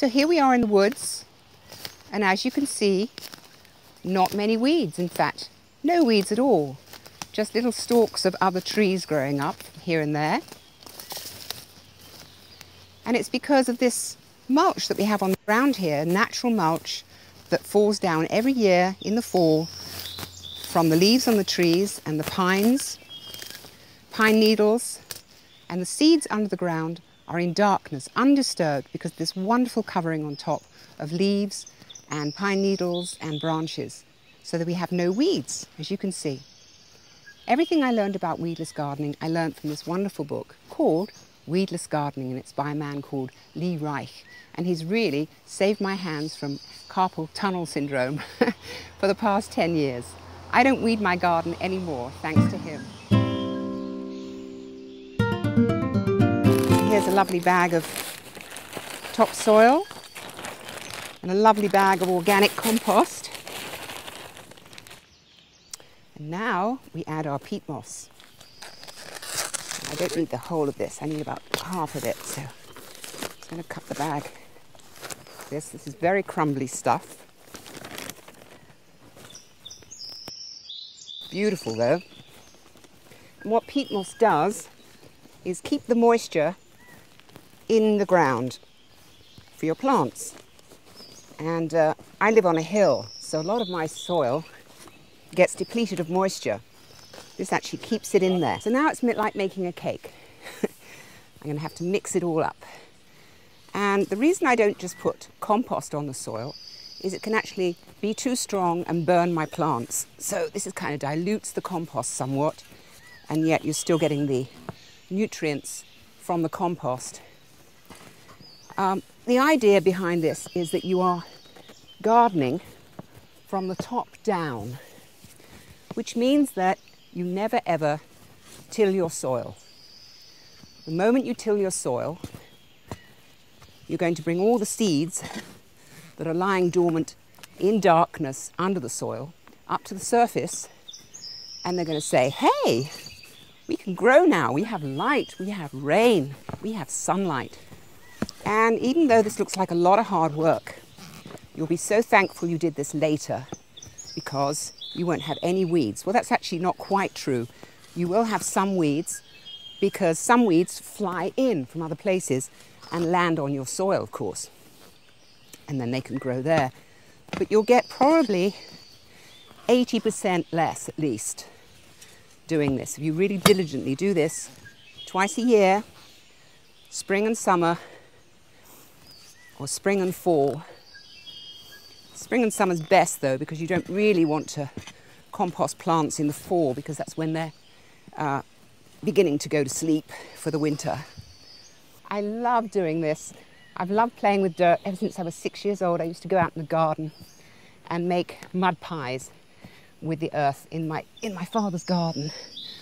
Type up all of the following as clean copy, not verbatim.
So here we are in the woods, and as you can see, not many weeds. In fact, no weeds at all. Just little stalks of other trees growing up here and there. And it's because of this mulch that we have on the ground here, natural mulch that falls down every year in the fall from the leaves on the trees and the pines, pine needles, and the seeds under the ground are in darkness, undisturbed, because of this wonderful covering on top of leaves and pine needles and branches, so that we have no weeds, as you can see. Everything I learned about weedless gardening, I learned from this wonderful book called Weedless Gardening, and it's by a man called Lee Reich. And he's really saved my hands from carpal tunnel syndrome for the past 10 years. I don't weed my garden anymore, thanks to him. Here's a lovely bag of topsoil and a lovely bag of organic compost. And now we add our peat moss. I don't need the whole of this, I need about half of it, so I'm just going to cut the bag. This is very crumbly stuff. Beautiful though. And what peat moss does is keep the moisture in the ground for your plants. And I live on a hill, so a lot of my soil gets depleted of moisture. This actually keeps it in there. So now it's like making a cake. I'm going to have to mix it all up. And the reason I don't just put compost on the soil is it can actually be too strong and burn my plants. So this is kind of dilutes the compost somewhat, and yet you're still getting the nutrients from the compost. The idea behind this is that you are gardening from the top down, which means that you never ever till your soil. The moment you till your soil, you're going to bring all the seeds that are lying dormant in darkness under the soil up to the surface, and they're going to say, hey, we can grow now. We have light, we have rain, we have sunlight. And even though this looks like a lot of hard work, you'll be so thankful you did this later, because you won't have any weeds. Well, that's actually not quite true. You will have some weeds, because some weeds fly in from other places and land on your soil, of course. And then they can grow there. But you'll get probably 80% less, at least, doing this. If you really diligently do this twice a year, spring and summer, or spring and fall. Spring and summer's best though, because you don't really want to compost plants in the fall, because that's when they're beginning to go to sleep for the winter. I love doing this. I've loved playing with dirt ever since I was 6 years old. I used to go out in the garden and make mud pies with the earth in my father's garden.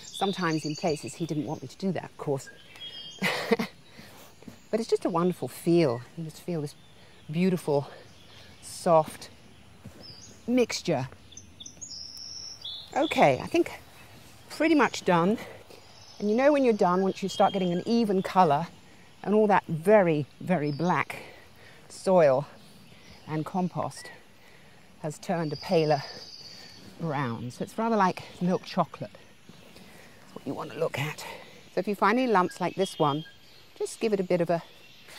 Sometimes in places he didn't want me to do that, of course. But it's just a wonderful feel. You just feel this beautiful, soft mixture. Okay, I think pretty much done. And you know when you're done, once you start getting an even colour and all that very, very black soil and compost has turned a paler brown. So it's rather like milk chocolate. That's what you want to look at. So if you find any lumps like this one, just give it a bit of a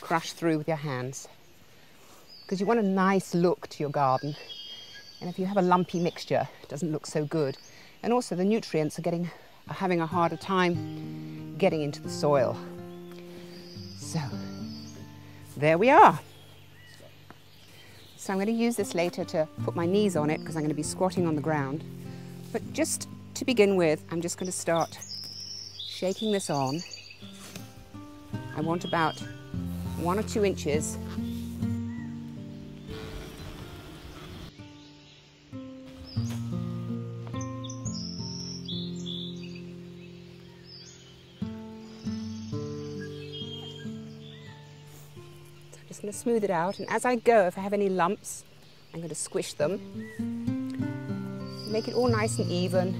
crush through with your hands, because you want a nice look to your garden. And if you have a lumpy mixture, it doesn't look so good. And also the nutrients are having a harder time getting into the soil. So there we are. So I'm going to use this later to put my knees on it, because I'm going to be squatting on the ground. But just to begin with, I'm just going to start shaking this on. I want about 1 or 2 inches. Just going to smooth it out, and as I go, if I have any lumps, I'm going to squish them. Make it all nice and even,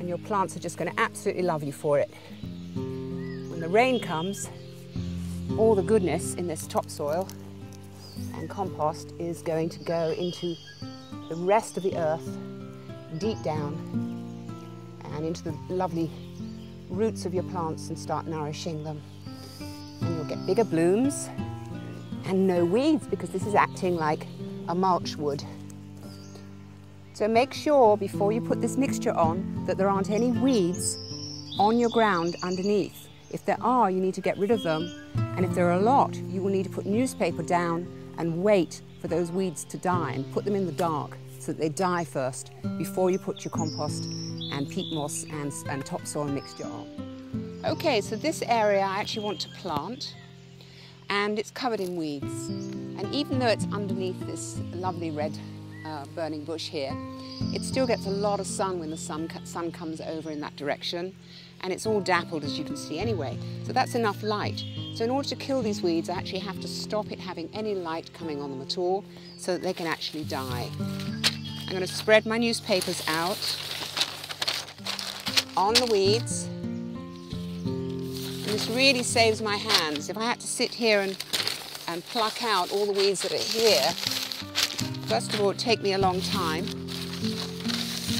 and your plants are just going to absolutely love you for it. When the rain comes, all the goodness in this topsoil and compost is going to go into the rest of the earth, deep down, and into the lovely roots of your plants and start nourishing them. And you'll get bigger blooms and no weeds, because this is acting like a mulch would. So make sure before you put this mixture on that there aren't any weeds on your ground underneath. If there are, you need to get rid of them, and if there are a lot, you will need to put newspaper down and wait for those weeds to die, and put them in the dark so that they die first before you put your compost and peat moss and topsoil mixture on. Okay, so this area I actually want to plant, and it's covered in weeds. And even though it's underneath this lovely red burning bush here, it still gets a lot of sun when the sun comes over in that direction, and it's all dappled, as you can see anyway. So that's enough light. So in order to kill these weeds, I actually have to stop it having any light coming on them at all, so that they can actually die. I'm going to spread my newspapers out on the weeds. And this really saves my hands. If I had to sit here and pluck out all the weeds that are here, first of all, it would take me a long time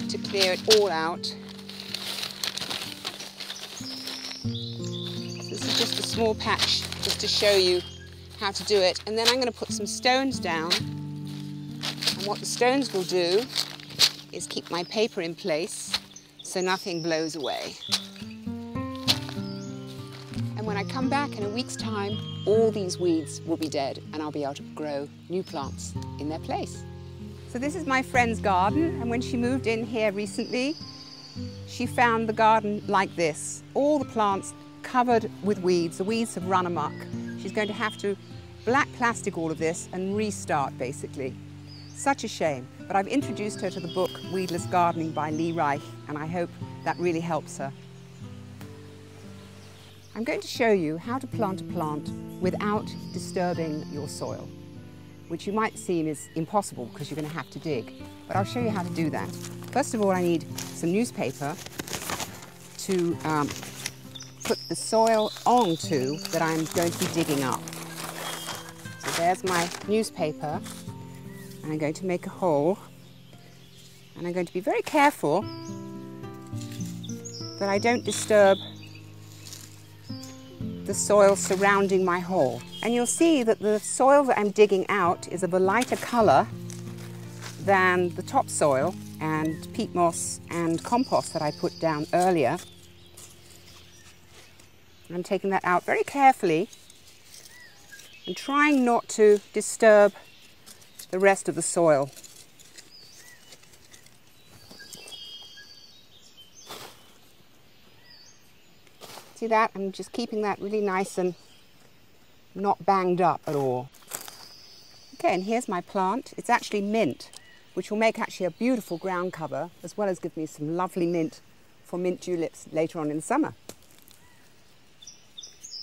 to clear it all out. So this is just a small patch just to show you how to do it. And then I'm going to put some stones down. And what the stones will do is keep my paper in place so nothing blows away. And when I come back in a week's time, all these weeds will be dead and I'll be able to grow new plants in their place. So this is my friend's garden, and when she moved in here recently, she found the garden like this. All the plants covered with weeds. The weeds have run amok. She's going to have to black plastic all of this and restart, basically. Such a shame. But I've introduced her to the book Weedless Gardening by Lee Reich, and I hope that really helps her. I'm going to show you how to plant a plant without disturbing your soil, which you might seem is impossible because you're going to have to dig. But I'll show you how to do that. First of all, I need some newspaper to put the soil onto that I'm going to be digging up. So there's my newspaper, and I'm going to make a hole, and I'm going to be very careful that I don't disturb the soil surrounding my hole. And you'll see that the soil that I'm digging out is of a lighter colour than the topsoil and peat moss and compost that I put down earlier. I'm taking that out very carefully and trying not to disturb the rest of the soil. See that? I'm just keeping that really nice and not banged up at all. Okay, and here's my plant. It's actually mint, which will make actually a beautiful ground cover, as well as give me some lovely mint for mint tulips later on in the summer.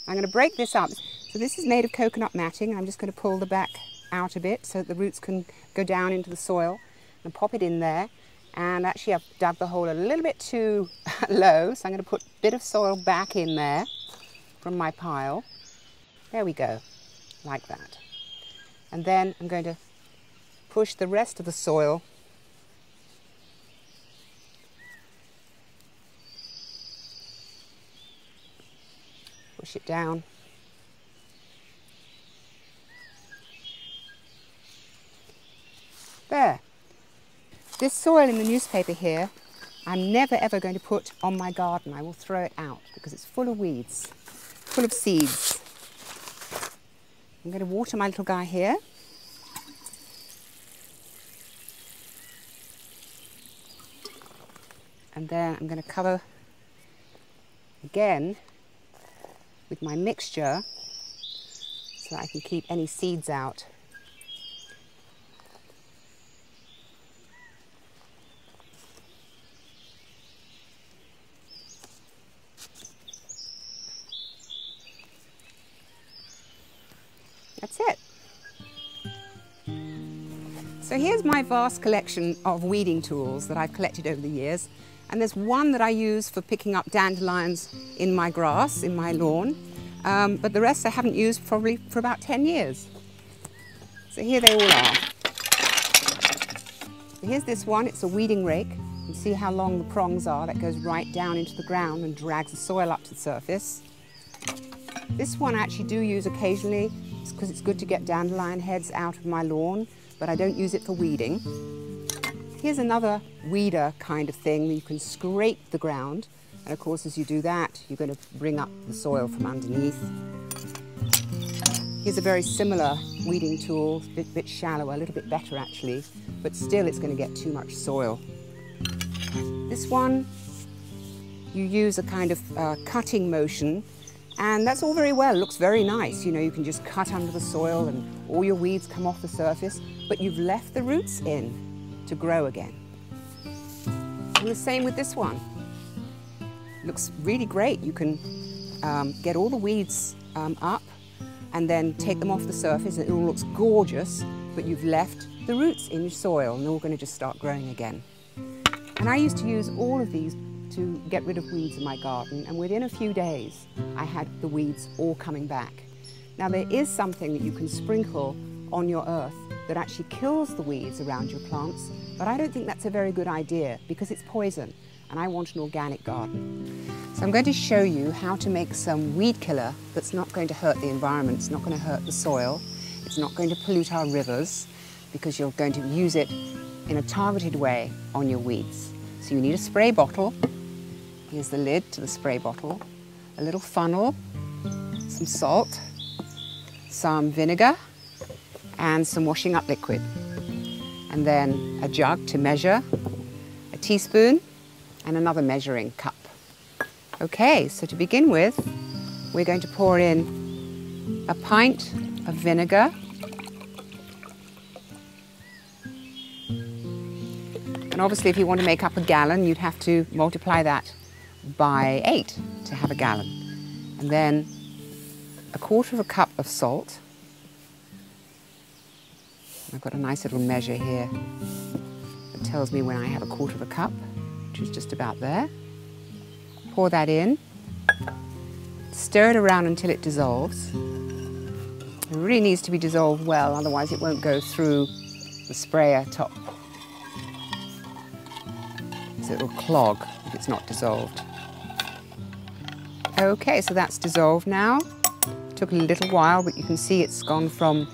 I'm going to break this up. So this is made of coconut matting. I'm just going to pull the back out a bit so that the roots can go down into the soil, and pop it in there. And actually I've dug the hole a little bit too low, so I'm going to put a bit of soil back in there from my pile. There we go, like that. And then I'm going to push the rest of the soil push it down. There. This soil in the newspaper here, I'm never ever going to put on my garden. I will throw it out because it's full of weeds, full of seeds. I'm going to water my little guy here. And then I'm going to cover again with my mixture so that I can keep any seeds out. That's it. So here's my vast collection of weeding tools that I've collected over the years. And there's one that I use for picking up dandelions in my grass, in my lawn. but the rest I haven't used probably for about 10 years. So here they all are. So here's this one, it's a weeding rake. You can see how long the prongs are. That goes right down into the ground and drags the soil up to the surface. This one I actually do use occasionally because it's good to get dandelion heads out of my lawn, but I don't use it for weeding. Here's another weeder kind of thing where you can scrape the ground, and of course as you do that you're going to bring up the soil from underneath. Here's a very similar weeding tool, a bit shallower, a little bit better actually, but still it's going to get too much soil. This one you use a kind of cutting motion, and that's all very well, it looks very nice. You know, you can just cut under the soil and all your weeds come off the surface, but you've left the roots in to grow again. And the same with this one. Looks really great. You can get all the weeds up and then take them off the surface and it all looks gorgeous, but you've left the roots in your soil and they're all going to just start growing again. And I used to use all of these to get rid of weeds in my garden, and within a few days I had the weeds all coming back. Now there is something that you can sprinkle on your earth that actually kills the weeds around your plants, but I don't think that's a very good idea because it's poison and I want an organic garden. So I'm going to show you how to make some weed killer that's not going to hurt the environment, it's not going to hurt the soil, it's not going to pollute our rivers, because you're going to use it in a targeted way on your weeds. So you need a spray bottle. Here's the lid to the spray bottle, a little funnel, some salt, some vinegar, and some washing up liquid. And then a jug to measure, a teaspoon, and another measuring cup. Okay, so to begin with, we're going to pour in a pint of vinegar, and obviously if you want to make up a gallon, you'd have to multiply that by 8 to have a gallon. And then a quarter of a cup of salt. I've got a nice little measure here that tells me when I have a quarter of a cup, which is just about there. Pour that in, stir it around until it dissolves. It really needs to be dissolved well, otherwise it won't go through the sprayer top. So it will clog if it's not dissolved. Okay, so that's dissolved now. Took a little while, but you can see it's gone from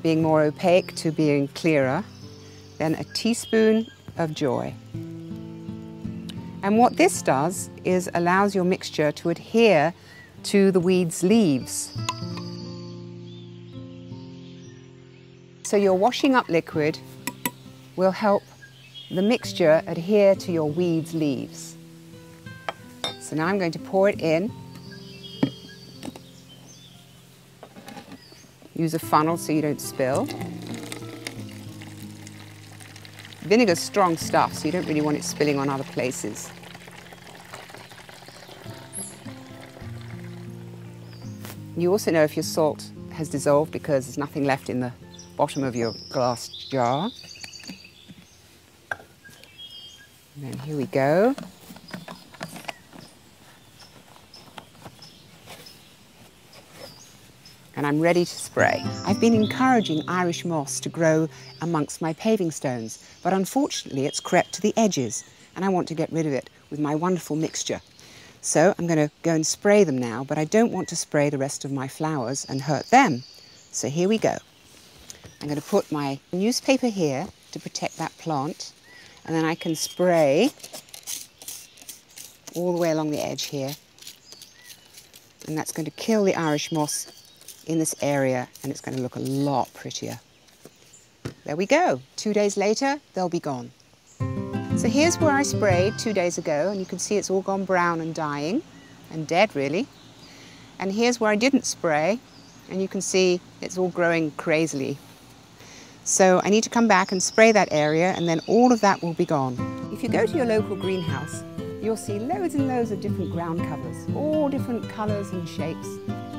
being more opaque to being clearer. Then a teaspoon of joy. And what this does is allows your mixture to adhere to the weed's leaves. So your washing up liquid will help the mixture adhere to your weed's leaves. So now I'm going to pour it in. Use a funnel so you don't spill. Vinegar's strong stuff, so you don't really want it spilling on other places. You also know if your salt has dissolved because there's nothing left in the bottom of your glass jar. And then here we go. And I'm ready to spray. I've been encouraging Irish moss to grow amongst my paving stones, but unfortunately it's crept to the edges and I want to get rid of it with my wonderful mixture. So I'm going to go and spray them now, but I don't want to spray the rest of my flowers and hurt them. So here we go. I'm going to put my newspaper here to protect that plant, and then I can spray all the way along the edge here. And that's going to kill the Irish moss in this area, and it's going to look a lot prettier. There we go. 2 days later, they'll be gone. So here's where I sprayed 2 days ago, and you can see it's all gone brown and dying, and dead really. And here's where I didn't spray, and you can see it's all growing crazily. So I need to come back and spray that area, and then all of that will be gone. If you go to your local greenhouse, you'll see loads and loads of different ground covers, all different colours and shapes,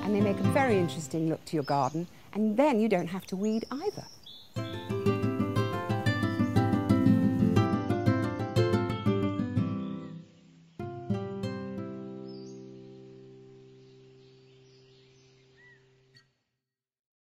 and they make a very interesting look to your garden, and then you don't have to weed either.